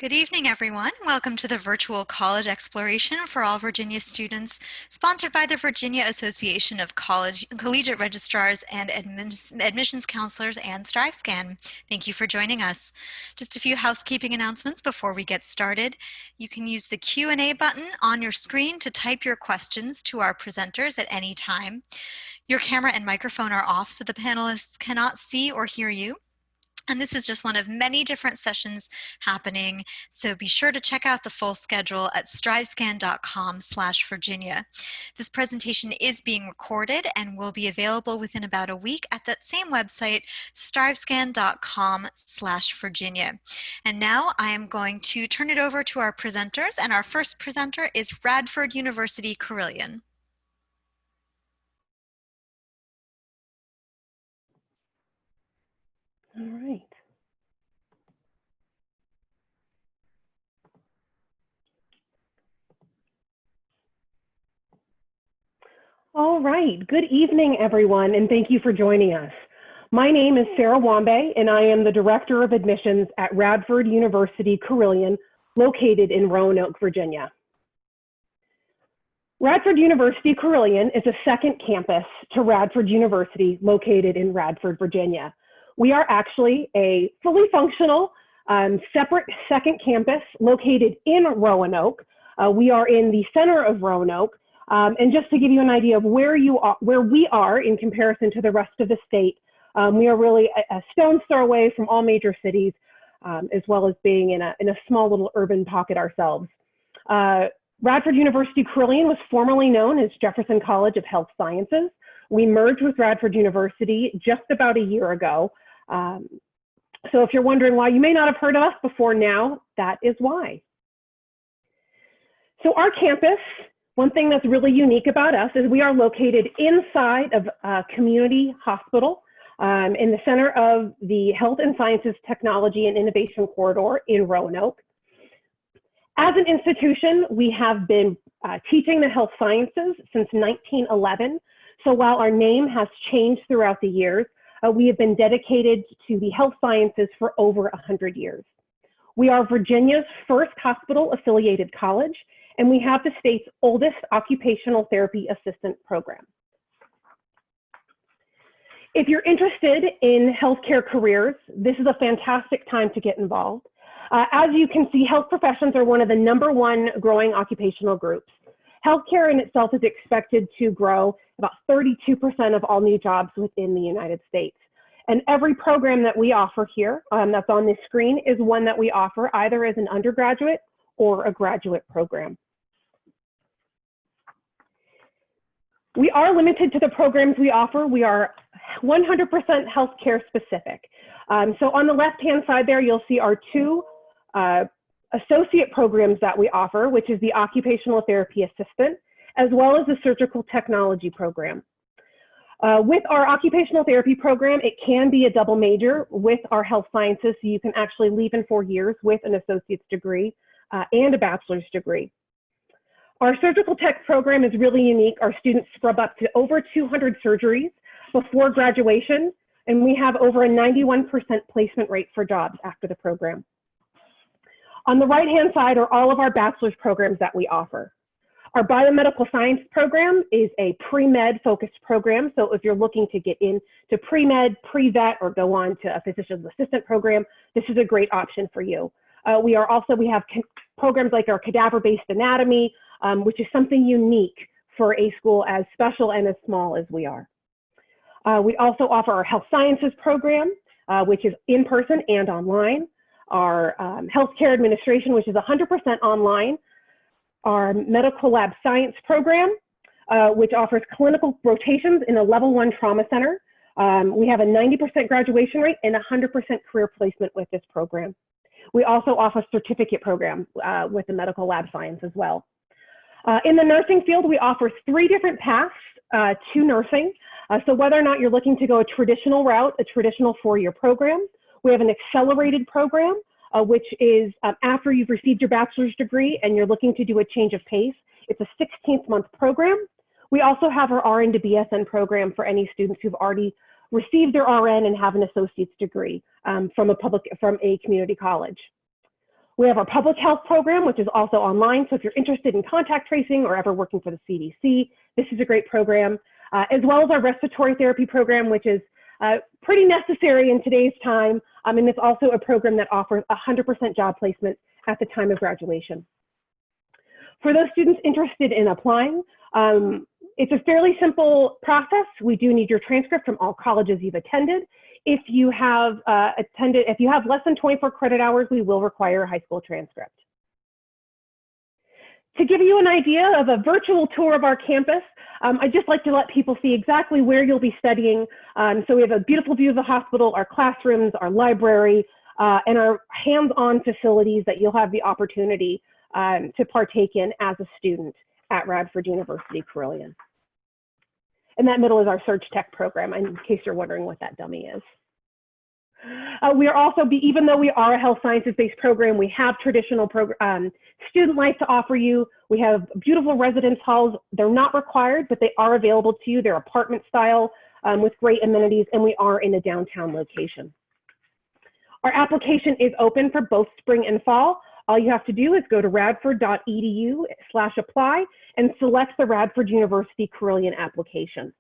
Good evening, everyone. Welcome to the virtual college exploration for all Virginia students, sponsored by the Virginia Association of Collegiate Registrars and Admissions Counselors and StriveScan. Thank you for joining us. Just a few housekeeping announcements before we get started. You can use the Q&A button on your screen to type your questions to our presenters at any time. Your camera and microphone are off so the panelists cannot see or hear you. And this is just one of many different sessions happening, so be sure to check out the full schedule at strivescan.com/Virginia. This presentation is being recorded and will be available within about a week at that same website, strivescan.com/Virginia. And now I am going to turn it over to our presenters, and our first presenter is Radford University Carilion. All right. All right. Good evening, everyone, and thank you for joining us. My name is Sarah Wambe, and I am the Director of Admissions at Radford University Carilion, located in Roanoke, Virginia. Radford University Carilion is a second campus to Radford University, located in Radford, Virginia. We are actually a fully functional, separate second campus located in Roanoke. We are in the center of Roanoke. And just to give you an idea of where we are in comparison to the rest of the state, we are really a stone's throw away from all major cities, as well as being in a small little urban pocket ourselves. Radford University Carilion was formerly known as Jefferson College of Health Sciences. We merged with Radford University just about a year ago. So if you're wondering why you may not have heard of us before now, that is why. So our campus, one thing that's really unique about us is we are located inside of a community hospital in the center of the Health and Sciences Technology and Innovation Corridor in Roanoke. As an institution, we have been teaching the health sciences since 1911. So while our name has changed throughout the years, we have been dedicated to the health sciences for over 100 years. We are Virginia's first hospital-affiliated college, and we have the state's oldest occupational therapy assistant program. If you're interested in healthcare careers, this is a fantastic time to get involved. As you can see, health professions are one of the #1 growing occupational groups. Healthcare in itself is expected to grow about 32% of all new jobs within the United States. And every program that we offer here that's on this screen is one that we offer either as an undergraduate or a graduate program. We are limited to the programs we offer. We are 100% healthcare specific. So on the left-hand side there, you'll see our two associate programs that we offer, which is the occupational therapy assistant, as well as the surgical technology program. With our occupational therapy program, it can be a double major with our health sciences, so you can actually leave in 4 years with an associate's degree and a bachelor's degree. Our surgical tech program is really unique. Our students scrub up to over 200 surgeries before graduation, and we have over a 91% placement rate for jobs after the program. On the right-hand side are all of our bachelor's programs that we offer. Our biomedical science program is a pre-med focused program. So if you're looking to get into pre-med, pre-vet, or go on to a physician's assistant program, this is a great option for you. We have programs like our cadaver-based anatomy, which is something unique for a school as special and as small as we are. We also offer our health sciences program, which is in person and online. Our healthcare administration, which is 100% online. Our medical lab science program, which offers clinical rotations in a level 1 trauma center. We have a 90% graduation rate and 100% career placement with this program. We also offer a certificate program with the medical lab science as well. In the nursing field, we offer 3 different paths to nursing. So whether or not you're looking to go a traditional route, a traditional 4-year program, we have an accelerated program, which is after you've received your bachelor's degree and you're looking to do a change of pace. It's a 16th-month program. We also have our RN to BSN program for any students who've already received their RN and have an associate's degree from a community college. We have our public health program, which is also online. So if you're interested in contact tracing or ever working for the CDC, this is a great program, as well as our respiratory therapy program, which is pretty necessary in today's time. And it's also a program that offers 100% job placement at the time of graduation. For those students interested in applying, it's a fairly simple process. We do need your transcript from all colleges you've attended. If you have less than 24 credit hours, we will require a high school transcript. To give you an idea of a virtual tour of our campus, I'd just like to let people see exactly where you'll be studying. So we have a beautiful view of the hospital, our classrooms, our library, and our hands-on facilities that you'll have the opportunity to partake in as a student at Radford University, Carilion. In that middle is our Surge Tech program, in case you're wondering what that dummy is. We are also, even though we are a health sciences-based program, we have traditional student life to offer you. We have beautiful residence halls. They're not required, but they are available to you. They're apartment style with great amenities, and we are in a downtown location. Our application is open for both spring and fall. All you have to do is go to radford.edu/apply and select the Radford University Carilion application.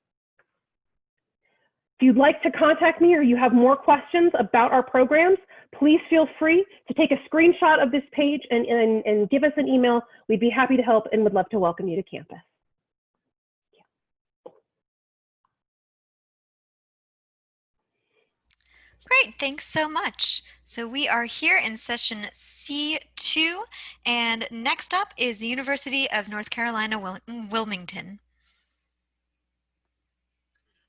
If you'd like to contact me or you have more questions about our programs, please feel free to take a screenshot of this page and give us an email. We'd be happy to help and would love to welcome you to campus. Great, thanks so much. So we are here in session C2, and next up is the University of North Carolina, Wilmington.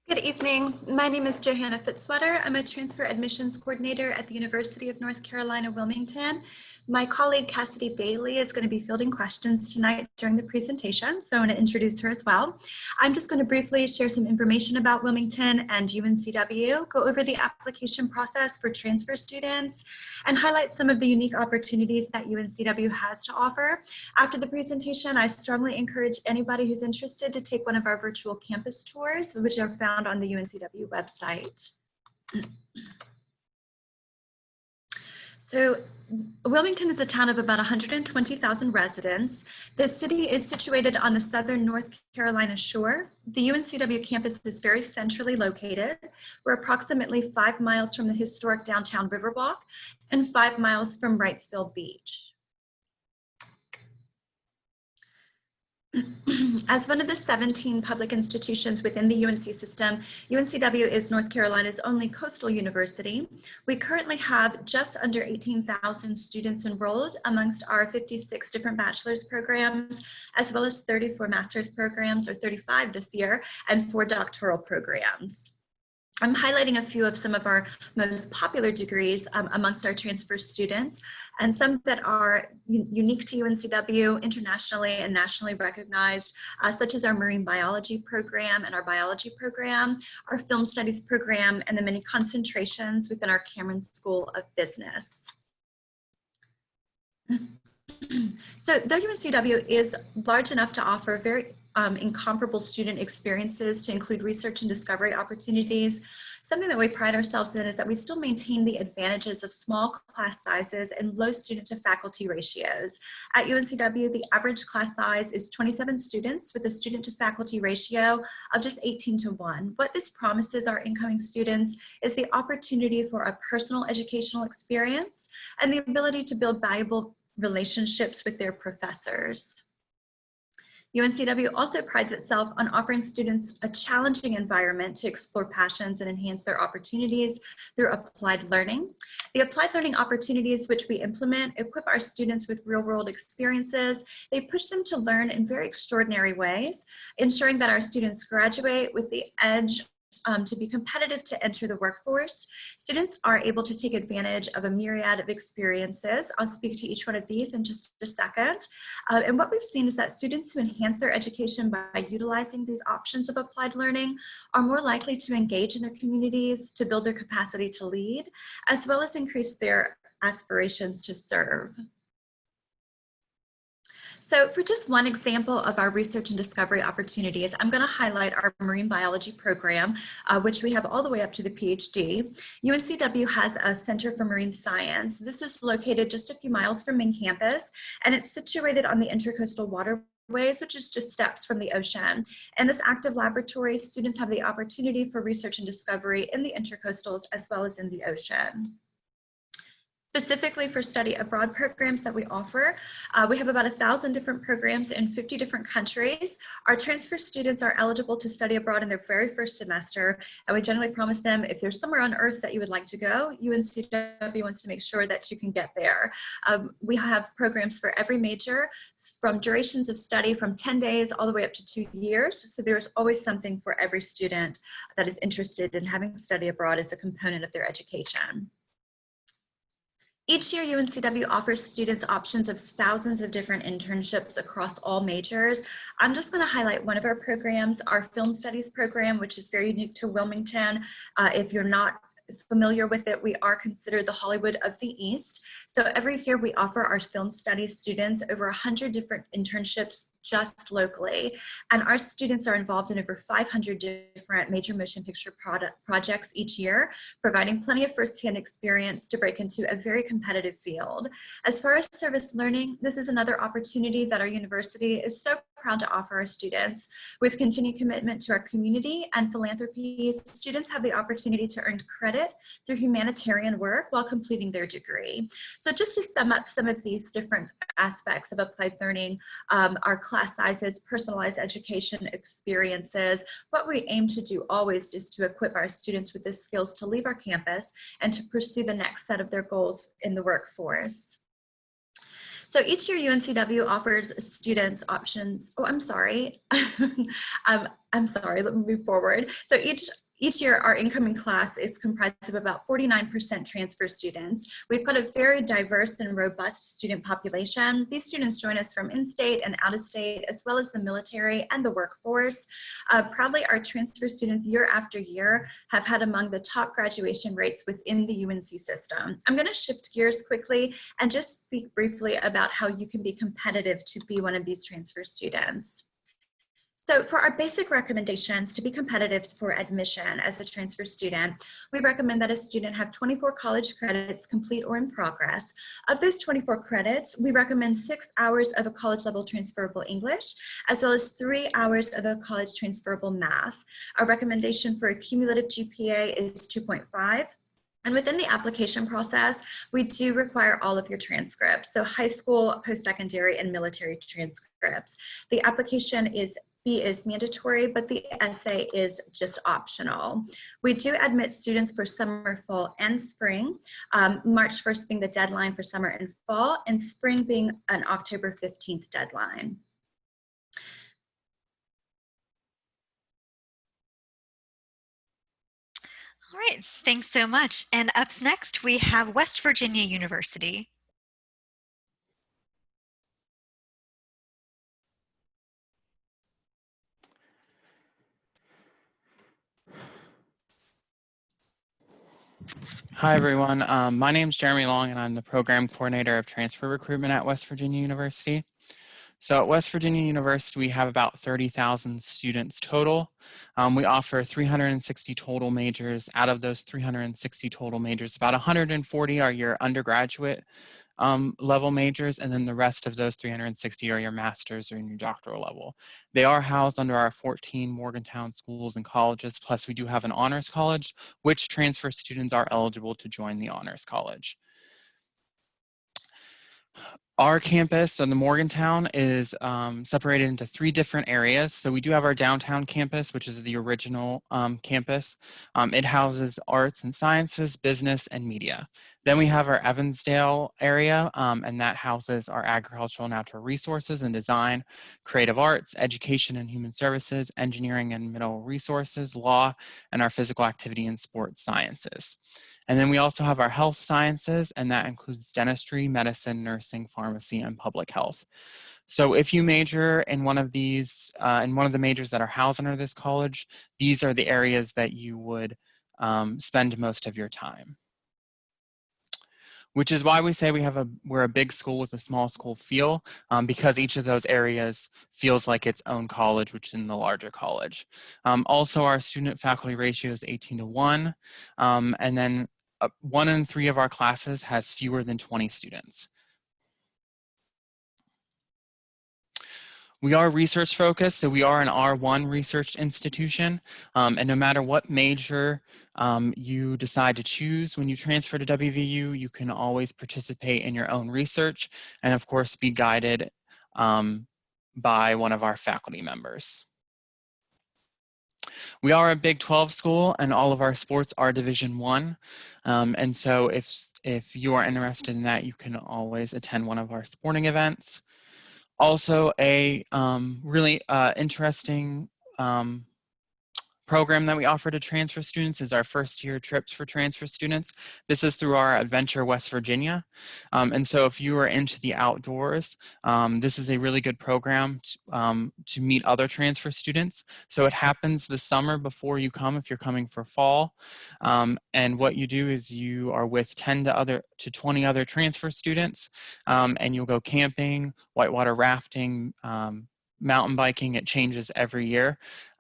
Good evening. My name is Johanna Fitzwater. I'm a transfer admissions coordinator at the University of North Carolina, Wilmington. My colleague Cassidy Bailey is going to be fielding questions tonight during the presentation, so I want to introduce her as well. I'm just going to briefly share some information about Wilmington and UNCW, go over the application process for transfer students, and highlight some of the unique opportunities that UNCW has to offer. After the presentation, I strongly encourage anybody who's interested to take one of our virtual campus tours, which are found on the UNCW website. So Wilmington is a town of about 120,000 residents. The city is situated on the southern North Carolina shore. The UNCW campus is very centrally located. We're approximately 5 miles from the historic downtown Riverwalk and 5 miles from Wrightsville Beach. As one of the 17 public institutions within the UNC system, UNCW is North Carolina's only coastal university. We currently have just under 18,000 students enrolled amongst our 56 different bachelor's programs, as well as 34 master's programs, or 35 this year, and 4 doctoral programs. I'm highlighting a few of some of our most popular degrees amongst our transfer students, and some that are unique to UNCW, internationally and nationally recognized, such as our marine biology program and our biology program, our film studies program, and the many concentrations within our Cameron School of Business. So though UNCW is large enough to offer very incomparable student experiences to include research and discovery opportunities, something that we pride ourselves in is that we still maintain the advantages of small class sizes and low student to faculty ratios. At UNCW, the average class size is 27 students with a student to faculty ratio of just 18:1. What this promises our incoming students is the opportunity for a personal educational experience and the ability to build valuable relationships with their professors. UNCW also prides itself on offering students a challenging environment to explore passions and enhance their opportunities through applied learning. The applied learning opportunities which we implement equip our students with real-world experiences. They push them to learn in very extraordinary ways, ensuring that our students graduate with the edge to be competitive to enter the workforce. Students are able to take advantage of a myriad of experiences. I'll speak to each one of these in just a second. And what we've seen is that students who enhance their education by utilizing these options of applied learning are more likely to engage in their communities, to build their capacity to lead, as well as increase their aspirations to serve. So for just one example of our research and discovery opportunities, I'm going to highlight our marine biology program, which we have all the way up to the PhD. UNCW has a Center for Marine Science. This is located just a few miles from main campus, and it's situated on the Intercoastal Waterways, which is just steps from the ocean. In this active laboratory, students have the opportunity for research and discovery in the intercoastals as well as in the ocean. Specifically for study abroad programs that we offer, we have about 1,000 different programs in 50 different countries. Our transfer students are eligible to study abroad in their very first semester, and we generally promise them if there's somewhere on earth that you would like to go, UNCW wants to make sure that you can get there. We have programs for every major, from durations of study from 10 days all the way up to 2 years, so there's always something for every student that is interested in having study abroad as a component of their education. Each year, UNCW offers students options of thousands of different internships across all majors. I'm just going to highlight one of our programs, our film studies program, which is very unique to Wilmington. If you're not familiar with it, we are considered the Hollywood of the East. So every year we offer our film studies students over 100 different internships just locally. And our students are involved in over 500 different major motion picture projects each year, providing plenty of firsthand experience to break into a very competitive field. As far as service learning, this is another opportunity that our university is so proud to offer our students. With continued commitment to our community and philanthropy, students have the opportunity to earn credit through humanitarian work while completing their degree. So just to sum up some of these different aspects of applied learning, our class sizes, personalized education experiences, what we aim to do always is to equip our students with the skills to leave our campus and to pursue the next set of their goals in the workforce. So each year UNCW offers students options. Oh, I'm sorry. I'm sorry, let me move forward. So each year our incoming class is comprised of about 49% transfer students. We've got a very diverse and robust student population. These students join us from in-state and out-of-state, as well as the military and the workforce. Proudly, our transfer students year after year have had among the top graduation rates within the UNC system. I'm going to shift gears quickly and just speak briefly about how you can be competitive to be one of these transfer students. So for our basic recommendations to be competitive for admission as a transfer student, we recommend that a student have 24 college credits complete or in progress. Of those 24 credits, we recommend 6 hours of a college level transferable English, as well as 3 hours of a college transferable math. Our recommendation for a cumulative GPA is 2.5. And within the application process, we do require all of your transcripts. So high school, post-secondary, and military transcripts. The application fee is mandatory, but the essay is just optional. We do admit students for summer, fall, and spring, March 1st being the deadline for summer and fall, and spring being an October 15th deadline. All right, thanks so much. And up next, we have West Virginia University. Hi, everyone. My name is Jeremy Long, and I'm the Program Coordinator of Transfer Recruitment at West Virginia University. So at West Virginia University, we have about 30,000 students total. We offer 360 total majors. Out of those 360 total majors, about 140 are your undergraduate level majors, and then the rest of those 360 are your master's or your doctoral level. They are housed under our 14 Morgantown schools and colleges, plus we do have an honors college, which transfer students are eligible to join the honors college. Our campus on the Morgantown is separated into 3 different areas. So we do have our downtown campus, which is the original campus. It houses arts and sciences, business, and media. Then we have our Evansdale area, and that houses our agricultural and natural resources and design, creative arts, education and human services, engineering and mineral resources, law, and our physical activity and sports sciences. And then we also have our health sciences, and that includes dentistry, medicine, nursing, pharmacy, and public health. So if you major in one of these, in one of the majors that are housed under this college, these are the areas that you would spend most of your time. which is why we say we're a big school with a small school feel, because each of those areas feels like its own college, which is in the larger college. Also, our student faculty ratio is 18:1, and then 1 in 3 of our classes has fewer than 20 students. We are research focused, so we are an R1 research institution, and no matter what major you decide to choose when you transfer to WVU, you can always participate in your own research and of course be guided by one of our faculty members. We are a Big 12 school and all of our sports are Division I, and so if you are interested in that, you can always attend one of our sporting events. Also, a really interesting program that we offer to transfer students is our first year trips for transfer students. This is through our Adventure West Virginia. And so if you are into the outdoors, this is a really good program to meet other transfer students. So it happens the summer before you come if you're coming for fall. And what you do is you are with 10 to 20 other transfer students, and you'll go camping, whitewater rafting, mountain biking. It changes every year.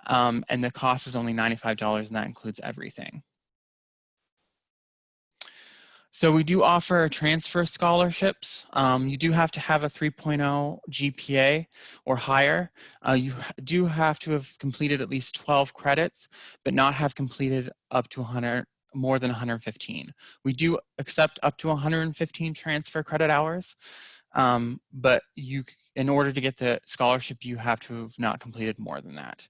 And the cost is only $95, and that includes everything. So we do offer transfer scholarships. You do have to have a 3.0 GPA or higher. You do have to have completed at least 12 credits, but not have completed up to more than 115. We do accept up to 115 transfer credit hours, but in order to get the scholarship, you have to have not completed more than that.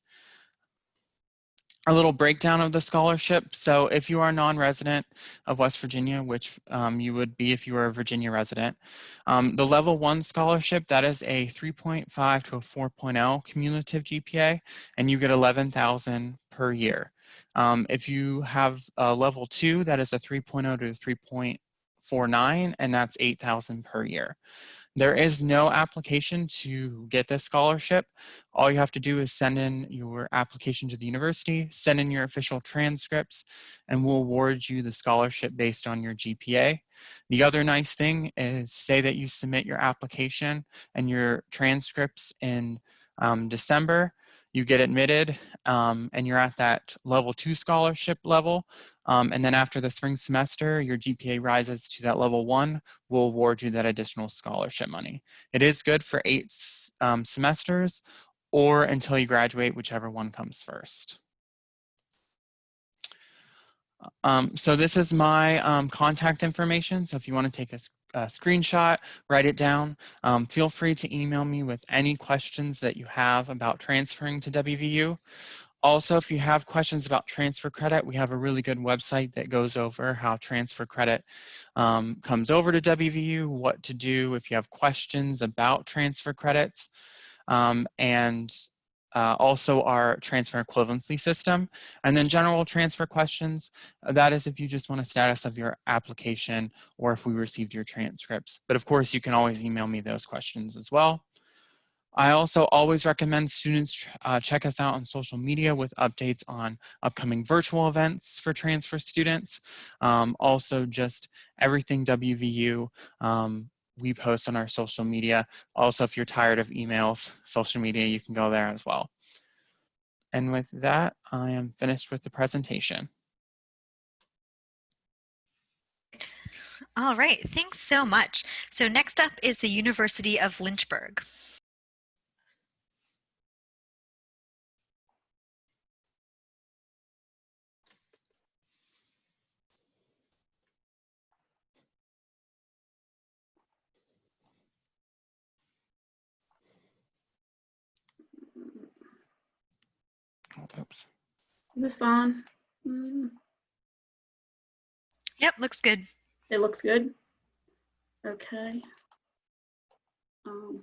A little breakdown of the scholarship. So if you are a non-resident of West Virginia, which you would be if you were a Virginia resident, the level 1 scholarship, that is a 3.5 to a 4.0 cumulative GPA, and you get $11,000 per year. If you have a level 2, that is a 3.0 to 3.49, and that's $8,000 per year. There is no application to get this scholarship. All you have to do is send in your application to the university, send in your official transcripts, and we'll award you the scholarship based on your GPA. The other nice thing is, say that you submit your application and your transcripts in December, you get admitted, and you're at that level 2 scholarship level. And then after the spring semester, your GPA rises to that level 1, we'll award you that additional scholarship money. It is good for 8 semesters or until you graduate, whichever one comes first. So this is my contact information. So if you want to take a screenshot, write it down. Feel free to email me with any questions that you have about transferring to WVU. Also, if you have questions about transfer credit, we have a really good website that goes over how transfer credit comes over to WVU, what to do if you have questions about transfer credits, and also our transfer equivalency system. And then general transfer questions, that is if you just want a status of your application or if we received your transcripts. But of course, you can always email me those questions as well. I also always recommend students check us out on social media with updates on upcoming virtual events for transfer students. Also just everything WVU, we post on our social media. Also, if you're tired of emails, social media, you can go there as well. And with that, I am finished with the presentation. All right, thanks so much. So next up is the University of Lynchburg. Oops. Is this on? Yep, looks good. It looks good. Okay. Oh.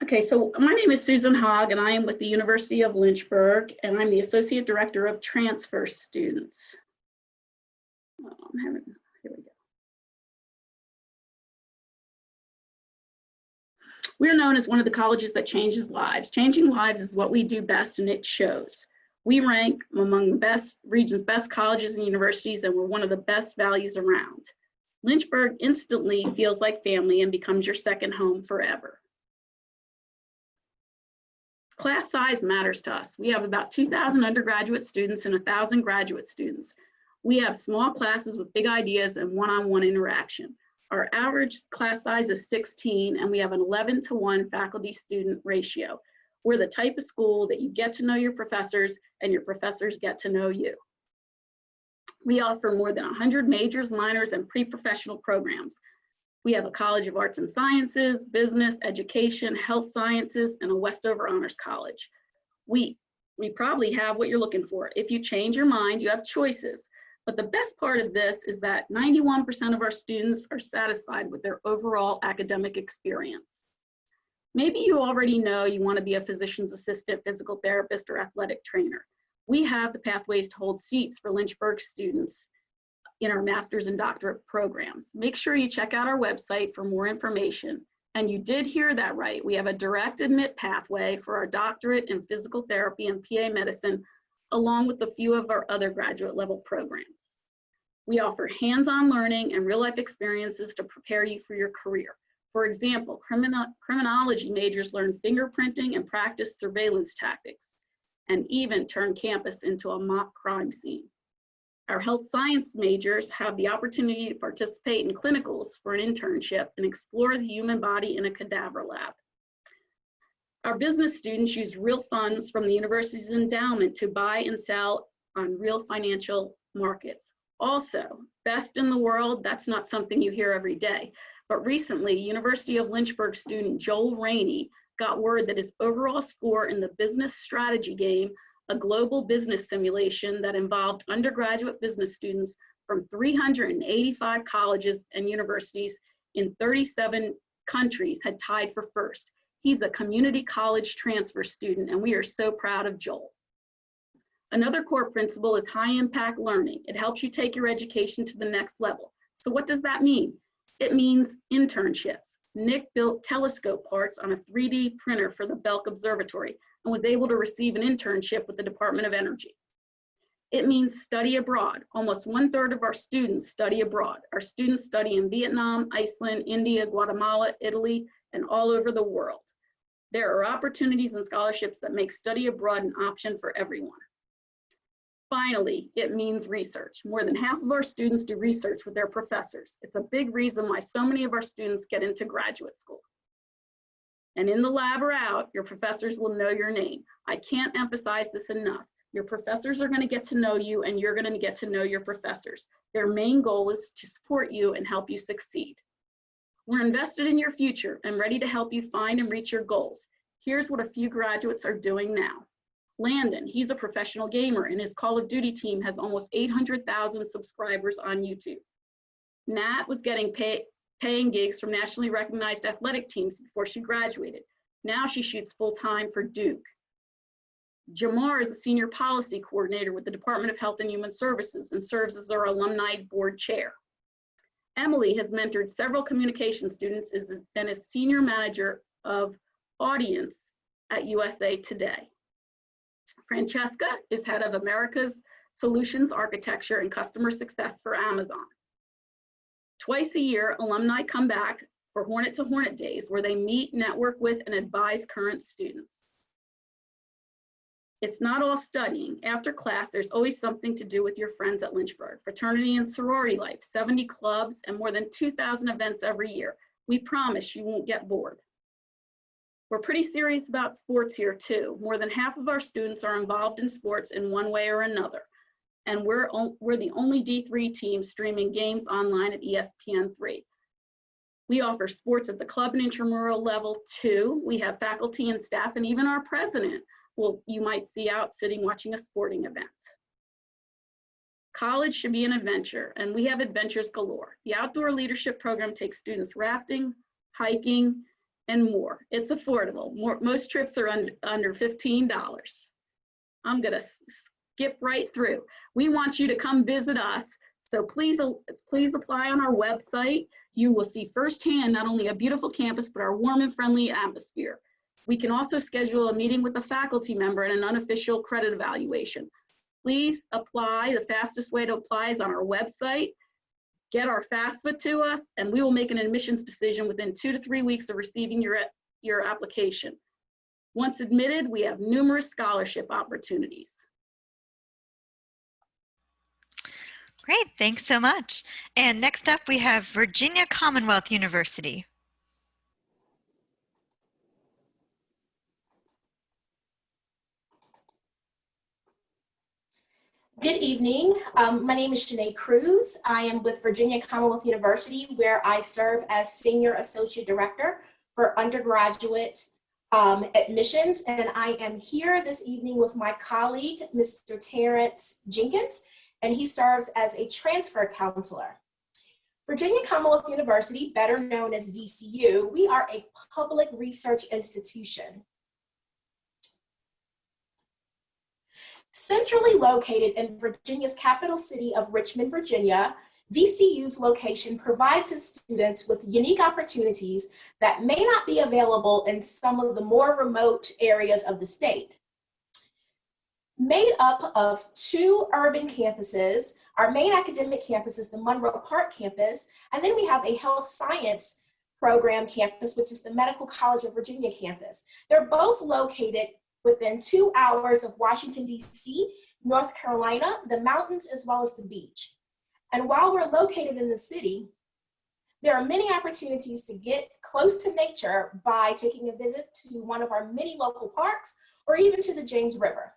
Okay, so my name is Susan Hogg, and I am with the University of Lynchburg, and I'm the Associate Director of Transfer Students. Here we go. We're known as one of the colleges that changes lives. Changing lives is what we do best, and it shows. We rank among the region's best colleges and universities, and we're one of the best values around. Lynchburg instantly feels like family and becomes your second home forever. Class size matters to us. We have about 2,000 undergraduate students and 1,000 graduate students. We have small classes with big ideas and one-on-one interaction. Our average class size is 16, and we have an 11-to-1 faculty-student ratio. We're the type of school that you get to know your professors and your professors get to know you. We offer more than 100 majors, minors, and pre-professional programs. We have a College of Arts and Sciences, Business, Education, Health Sciences, and a Westover Honors College. We probably have what you're looking for. If you change your mind, you have choices. But the best part of this is that 91% of our students are satisfied with their overall academic experience. Maybe you already know you want to be a physician's assistant, physical therapist, or athletic trainer. We have the pathways to hold seats for Lynchburg students in our master's and doctorate programs. Make sure you check out our website for more information. And you did hear that right. We have a direct admit pathway for our doctorate in physical therapy and PA medicine, along with a few of our other graduate level programs. We offer hands-on learning and real-life experiences to prepare you for your career. For example, criminology majors learn fingerprinting and practice surveillance tactics, and even turn campus into a mock crime scene. Our health science majors have the opportunity to participate in clinicals for an internship and explore the human body in a cadaver lab. Our business students use real funds from the university's endowment to buy and sell on real financial markets. Also, best in the world, that's not something you hear every day. But recently, University of Lynchburg student Joel Rainey got word that his overall score in the business strategy game, a global business simulation that involved undergraduate business students from 385 colleges and universities in 37 countries, had tied for first. He's a community college transfer student, and we are so proud of Joel. Another core principle is high impact learning. It helps you take your education to the next level. So what does that mean? It means internships. Nick built telescope parts on a 3D printer for the Belk Observatory and was able to receive an internship with the Department of Energy. It means study abroad. Almost 1/3 of our students study abroad. Our students study in Vietnam, Iceland, India, Guatemala, Italy, and all over the world. There are opportunities and scholarships that make study abroad an option for everyone. Finally, it means research. More than half of our students do research with their professors. It's a big reason why so many of our students get into graduate school. And in the lab or out, your professors will know your name. I can't emphasize this enough. Your professors are going to get to know you, and you're going to get to know your professors. Their main goal is to support you and help you succeed. We're invested in your future and ready to help you find and reach your goals. Here's what a few graduates are doing now. Landon, he's a professional gamer, and his Call of Duty team has almost 800,000 subscribers on YouTube. Nat was getting paying gigs from nationally recognized athletic teams before she graduated. Now she shoots full-time for Duke. Jamar is a senior policy coordinator with the Department of Health and Human Services and serves as our alumni board chair. Emily has mentored several communication students and is senior manager of audience at USA Today. Francesca is head of America's Solutions Architecture and Customer Success for Amazon. Twice a year, alumni come back for Hornet to Hornet Days, where they meet, network with, and advise current students. It's not all studying. After class, there's always something to do with your friends at Lynchburg. Fraternity and sorority life, 70 clubs, and more than 2,000 events every year. We promise you won't get bored. We're pretty serious about sports here too. More than half of our students are involved in sports in one way or another. And we're the only D3 team streaming games online at ESPN3. We offer sports at the club and intramural level too. We have faculty and staff, and even our president, you might see out sitting watching a sporting event. College should be an adventure, and we have adventures galore. The outdoor leadership program takes students rafting, hiking, and more. It's affordable. Most trips are under $15. I'm gonna skip right through. We want you to come visit us. So please apply on our website. You will see firsthand not only a beautiful campus, but our warm and friendly atmosphere. We can also schedule a meeting with a faculty member and an unofficial credit evaluation. Please apply. The fastest way to apply is on our website. Get our FAFSA to us, and we will make an admissions decision within 2 to 3 weeks of receiving your application. Once admitted, we have numerous scholarship opportunities. Great, thanks so much. And next up, we have Virginia Commonwealth University. Good evening. My name is Shanae Cruz. I am with Virginia Commonwealth University, where I serve as Senior Associate Director for undergraduate admissions. And I am here this evening with my colleague, Mr. Terrence Jenkins, and he serves as a transfer counselor. Virginia Commonwealth University, better known as VCU, we are a public research institution. Centrally located in Virginia's capital city of Richmond, Virginia, VCU's location provides its students with unique opportunities that may not be available in some of the more remote areas of the state. Made up of 2 urban campuses, our main academic campus is the Monroe Park campus, and then we have a health science program campus, which is the Medical College of Virginia campus. They're both located within 2 hours of Washington, D.C., North Carolina, the mountains, as well as the beach. And while we're located in the city, there are many opportunities to get close to nature by taking a visit to one of our many local parks or even to the James River.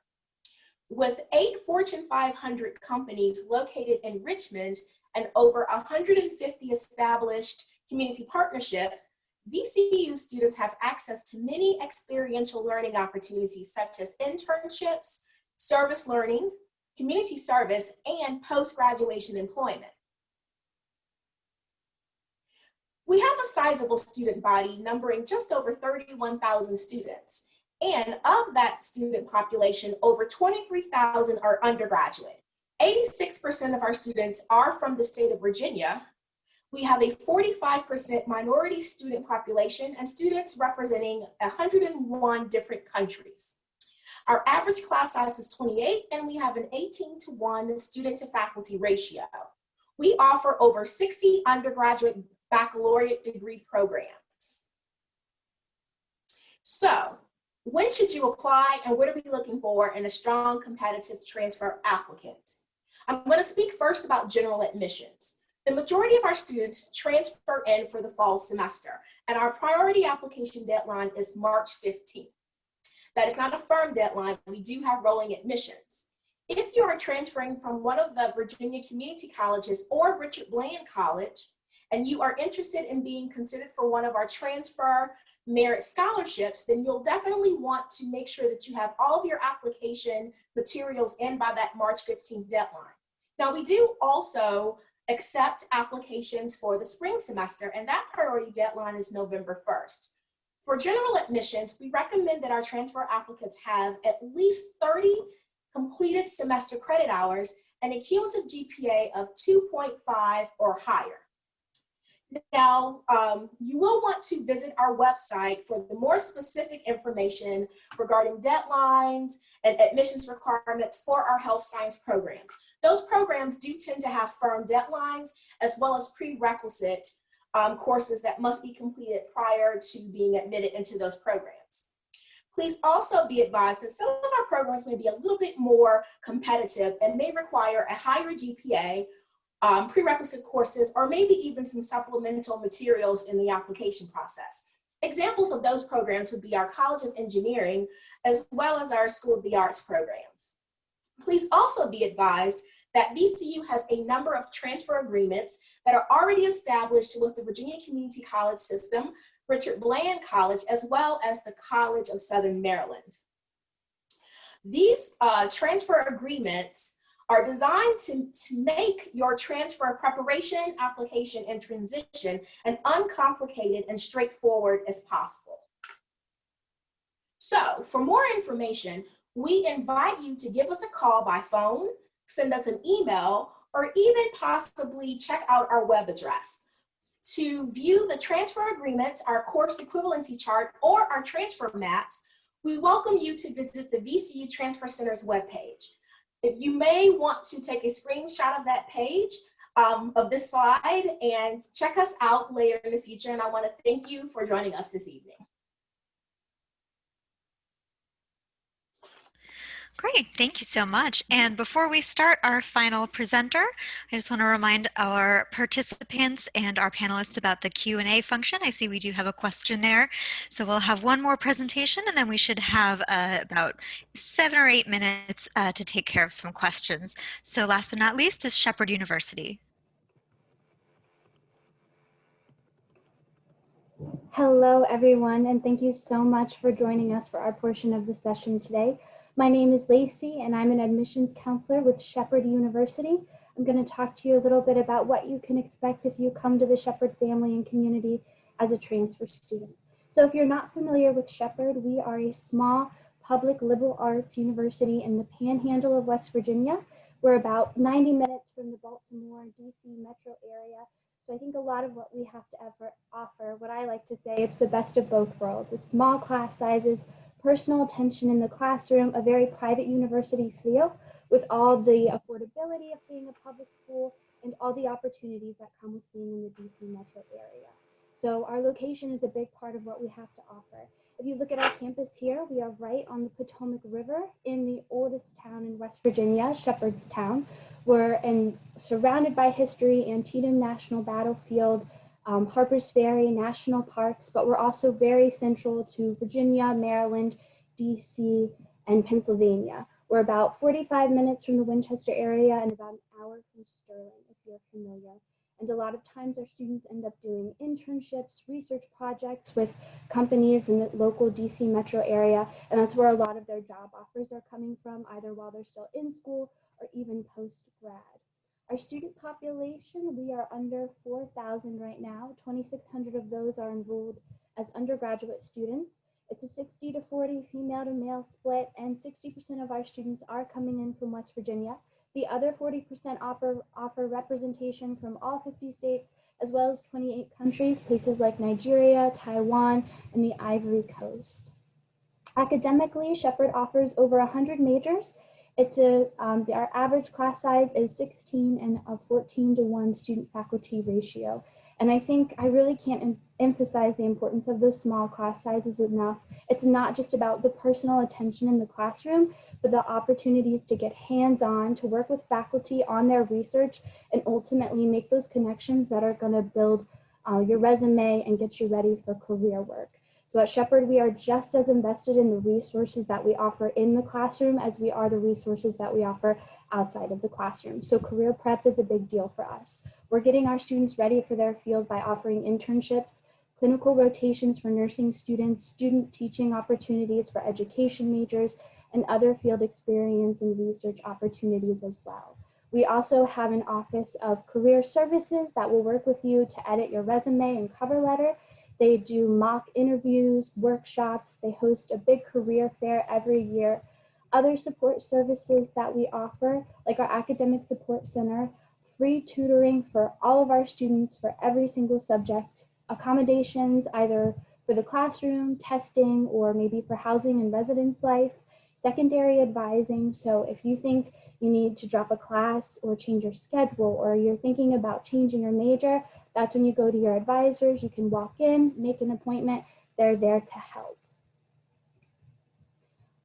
With 8 Fortune 500 companies located in Richmond and over 150 established community partnerships, VCU students have access to many experiential learning opportunities such as internships, service learning, community service, and post-graduation employment. We have a sizable student body numbering just over 31,000 students. And of that student population, over 23,000 are undergraduate. 86% of our students are from the state of Virginia. We have a 45% minority student population and students representing 101 different countries. Our average class size is 28, and we have an 18-to-1 student to faculty ratio. We offer over 60 undergraduate baccalaureate degree programs. So, when should you apply, and what are we looking for in a strong competitive transfer applicant? I'm going to speak first about general admissions. The majority of our students transfer in for the fall semester, and our priority application deadline is March 15th. That is not a firm deadline. We do have rolling admissions. If you are transferring from one of the Virginia community colleges or Richard Bland College, and you are interested in being considered for one of our transfer merit scholarships, then you'll definitely want to make sure that you have all of your application materials in by that March 15th deadline. Now, we do also accept applications for the spring semester, and that priority deadline is November 1st. For general admissions, we recommend that our transfer applicants have at least 30 completed semester credit hours and a cumulative GPA of 2.5 or higher. Now, you will want to visit our website for the more specific information regarding deadlines and admissions requirements for our health science programs. Those programs do tend to have firm deadlines as well as prerequisite courses that must be completed prior to being admitted into those programs. Please also be advised that some of our programs may be a little bit more competitive and may require a higher GPA, prerequisite courses, or maybe even some supplemental materials in the application process. Examples of those programs would be our College of Engineering, as well as our School of the Arts programs. Please also be advised that VCU has a number of transfer agreements that are already established with the Virginia Community College System, Richard Bland College, as well as the College of Southern Maryland. These transfer agreements are designed to make your transfer preparation, application, and transition as uncomplicated and straightforward as possible. So for more information, we invite you to give us a call by phone, send us an email, or even possibly check out our web address. To view the transfer agreements, our course equivalency chart, or our transfer maps, we welcome you to visit the VCU Transfer Center's webpage. If you may want to take a screenshot of that page, of this slide, and check us out later in the future, and I want to thank you for joining us this evening. Great, thank you so much. And before we start our final presenter, I just want to remind our participants and our panelists about the Q&A function. I see we do have a question there. So we'll have one more presentation, and then we should have about 7 or 8 minutes to take care of some questions. So last but not least is Shepherd University. Hello, everyone, and thank you so much for joining us for our portion of the session today. My name is Lacey, and I'm an admissions counselor with Shepherd University. I'm going to talk to you a little bit about what you can expect if you come to the Shepherd family and community as a transfer student. So if you're not familiar with Shepherd, we are a small public liberal arts university in the panhandle of West Virginia. We're about 90 minutes from the Baltimore, DC metro area. So I think a lot of what we have to offer, what I like to say, it's the best of both worlds. It's small class sizes, personal attention in the classroom, a very private university feel with all the affordability of being a public school and all the opportunities that come with being in the DC metro area. So our location is a big part of what we have to offer. If you look at our campus here, we are right on the Potomac River in the oldest town in West Virginia, Shepherdstown. We're surrounded by history, Antietam National Battlefield, Harpers Ferry, national parks, but we're also very central to Virginia, Maryland, DC, and Pennsylvania. We're about 45 minutes from the Winchester area and about an hour from Sterling, if you're familiar. And a lot of times our students end up doing internships, research projects with companies in the local DC metro area, and that's where a lot of their job offers are coming from, either while they're still in school or even post-grad. Our student population, we are under 4,000 right now. 2,600 of those are enrolled as undergraduate students. It's a 60 to 40 female to male split, and 60% of our students are coming in from West Virginia. The other 40% offer representation from all 50 states, as well as 28 countries, places like Nigeria, Taiwan, and the Ivory Coast. Academically, Shepherd offers over 100 majors. Our average class size is 16 and a 14-to-1 student-faculty ratio. And I think I really can't emphasize the importance of those small class sizes enough. It's not just about the personal attention in the classroom, but the opportunities to get hands-on, to work with faculty on their research, and ultimately make those connections that are going to build your resume and get you ready for career work. So at Shepherd, we are just as invested in the resources that we offer in the classroom as we are the resources that we offer outside of the classroom. So career prep is a big deal for us. We're getting our students ready for their field by offering internships, clinical rotations for nursing students, student teaching opportunities for education majors, and other field experience and research opportunities as well. We also have an office of career services that will work with you to edit your resume and cover letter. They do mock interviews, workshops. They host a big career fair every year. Other support services that we offer, like our academic support center, free tutoring for all of our students for every single subject, accommodations either for the classroom, testing, or maybe for housing and residence life, secondary advising. So if you think you need to drop a class or change your schedule, or you're thinking about changing your major, that's when you go to your advisors. You can walk in, make an appointment. They're there to help.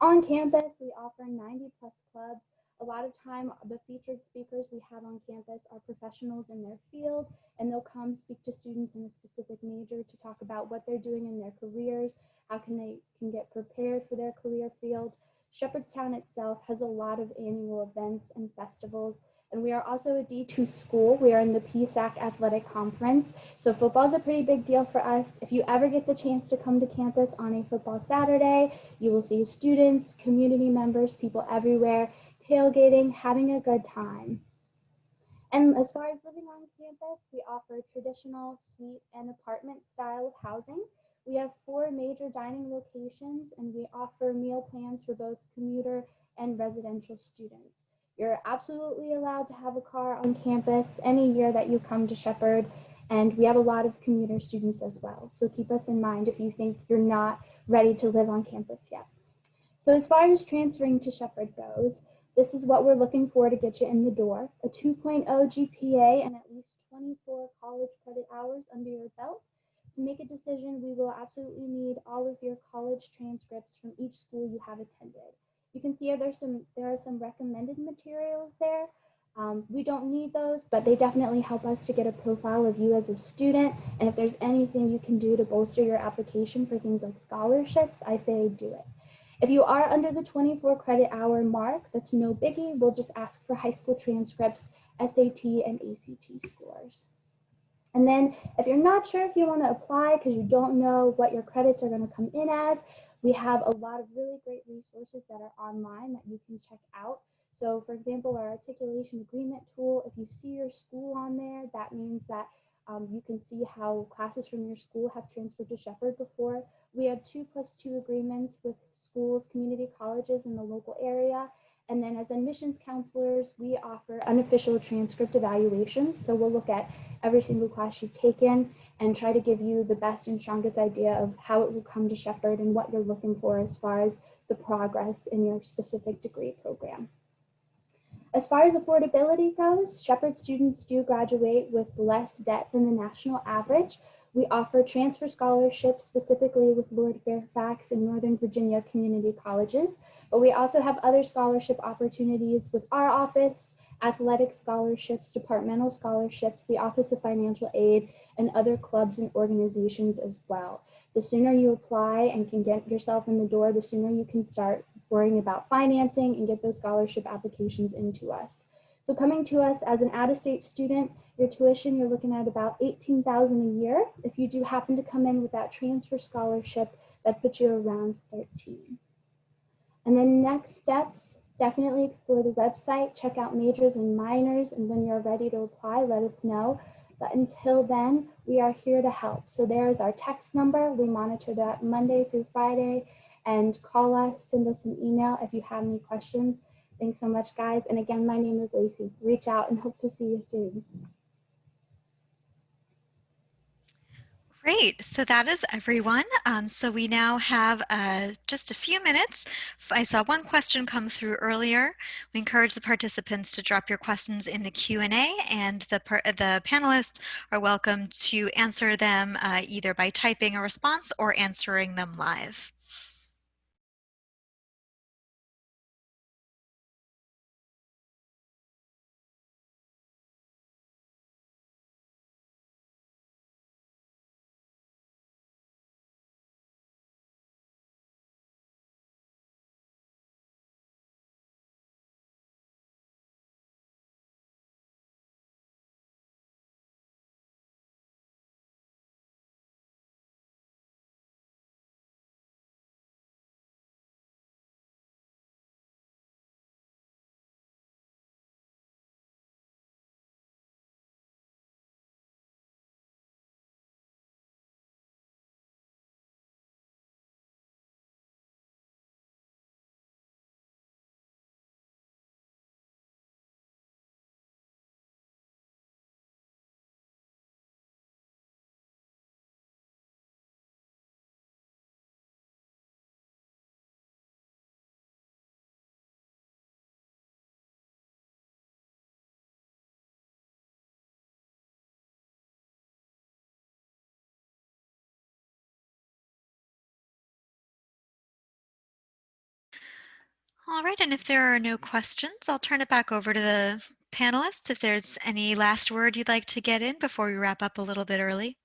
On campus, we offer 90+ clubs. A lot of time, the featured speakers we have on campus are professionals in their field, and they'll come speak to students in a specific major to talk about what they're doing in their careers, how they can get prepared for their career field. Shepherdstown itself has a lot of annual events and festivals, and we are also a D2 school. We are in the PSAC Athletic Conference, so football is a pretty big deal for us. If you ever get the chance to come to campus on a football Saturday, you will see students, community members, people everywhere tailgating, having a good time. And as far as living on campus, we offer traditional suite and apartment style of housing. We have 4 major dining locations, and we offer meal plans for both commuter and residential students. You're absolutely allowed to have a car on campus any year that you come to Shepherd, and we have a lot of commuter students as well. So keep us in mind if you think you're not ready to live on campus yet. So as far as transferring to Shepherd goes, this is what we're looking for to get you in the door: a 2.0 GPA and at least 24 college credit hours under your belt. To make a decision, we will absolutely need all of your college transcripts from each school you have attended. You can see there are some recommended materials there. We don't need those, but they definitely help us to get a profile of you as a student. And if there's anything you can do to bolster your application for things like scholarships, I say do it. If you are under the 24 credit hour mark, that's no biggie. We'll just ask for high school transcripts, SAT, and ACT scores. And then if you're not sure if you want to apply because you don't know what your credits are going to come in as, we have a lot of really great resources that are online that you can check out. So for example, our articulation agreement tool, if you see your school on there, that means that you can see how classes from your school have transferred to Shepherd before. We have 2+2 agreements with schools, community colleges in the local area. And then as admissions counselors, we offer unofficial transcript evaluations. So we'll look at every single class you've taken and try to give you the best and strongest idea of how it will come to Shepherd and what you're looking for as far as the progress in your specific degree program. As far as affordability goes, Shepherd students do graduate with less debt than the national average. We offer transfer scholarships specifically with Lord Fairfax and Northern Virginia community colleges, but we also have other scholarship opportunities with our office, athletic scholarships, departmental scholarships, the Office of Financial Aid, and other clubs and organizations as well. The sooner you apply and can get yourself in the door, the sooner you can start worrying about financing and get those scholarship applications into us. So coming to us as an out-of-state student, your tuition, you're looking at about $18,000 a year. If you do happen to come in with that transfer scholarship, that puts you around $13,000. And then next steps, definitely explore the website, check out majors and minors, and when you're ready to apply, let us know. But until then, we are here to help. So there's our text number. We monitor that Monday through Friday, and call us, send us an email if you have any questions. Thanks so much, guys. And again, my name is Lacey. Reach out and hope to see you soon. Great. So that is everyone. So we now have just a few minutes. I saw one question come through earlier. We encourage the participants to drop your questions in the Q&A, and the panelists are welcome to answer them either by typing a response or answering them live. All right, and if there are no questions, I'll turn it back over to the panelists if there's any last word you'd like to get in before we wrap up a little bit early.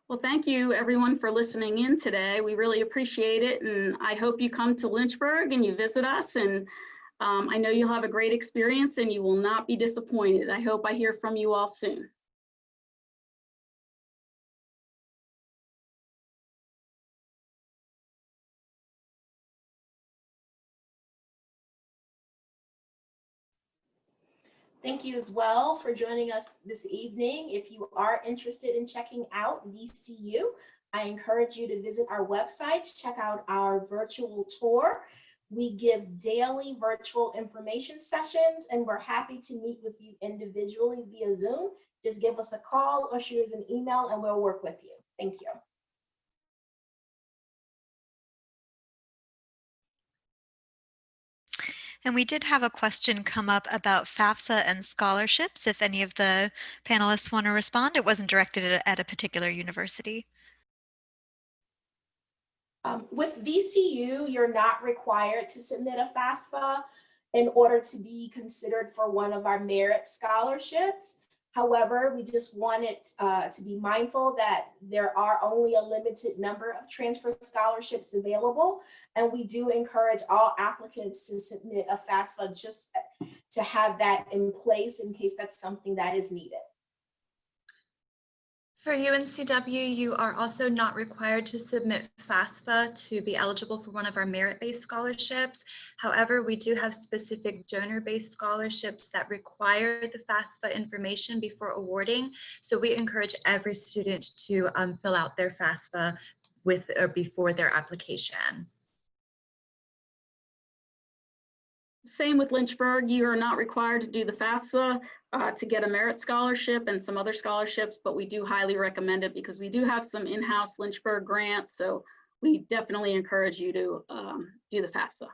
Well, thank you everyone for listening in today. We really appreciate it. And I hope you come to Lynchburg and you visit us. And I know you'll have a great experience and you will not be disappointed. I hope I hear from you all soon. Thank you as well for joining us this evening. If you are interested in checking out VCU, I encourage you to visit our websites, check out our virtual tour. We give daily virtual information sessions, and we're happy to meet with you individually via Zoom. Just give us a call or shoot us an email and we'll work with you. Thank you. And we did have a question come up about FAFSA and scholarships. If any of the panelists want to respond, it wasn't directed at a particular university. With VCU, you're not required to submit a FAFSA in order to be considered for one of our merit scholarships. However, we just wanted to be mindful that there are only a limited number of transfer scholarships available, and we do encourage all applicants to submit a FAFSA just to have that in place in case that's something that is needed. For UNCW, you are also not required to submit FAFSA to be eligible for one of our merit-based scholarships. However, we do have specific donor-based scholarships that require the FAFSA information before awarding. So we encourage every student to fill out their FAFSA with or before their application. Same with Lynchburg. You are not required to do the FAFSA to get a merit scholarship and some other scholarships, but we do highly recommend it because we do have some in-house Lynchburg grants. So we definitely encourage you to do the FAFSA.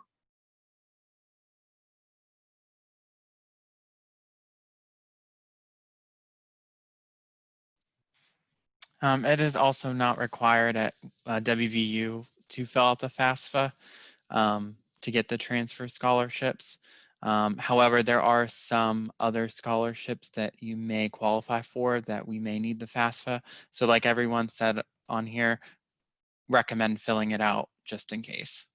It is also not required at WVU to fill out the FAFSA to get the transfer scholarships. However, there are some other scholarships that you may qualify for that we may need the FAFSA. So like everyone said on here, recommend filling it out just in case.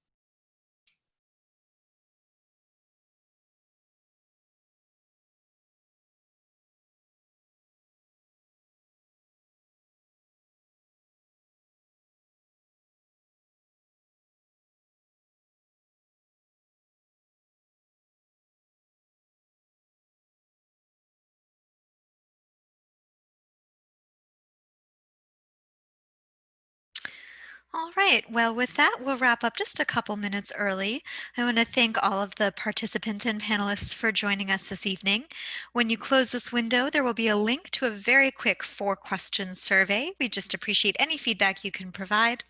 All right, well, with that, we'll wrap up just a couple minutes early. I want to thank all of the participants and panelists for joining us this evening. When you close this window, there will be a link to a very quick 4-question survey. We just appreciate any feedback you can provide.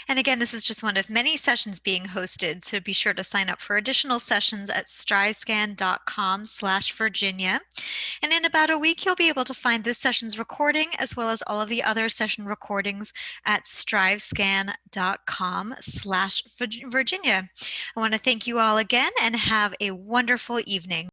And again, this is just one of many sessions being hosted, so be sure to sign up for additional sessions at strivescan.com/Virginia. And in about a week, you'll be able to find this session's recording as well as all of the other session recordings at strivescan.com/Virginia. I want to thank you all again and have a wonderful evening.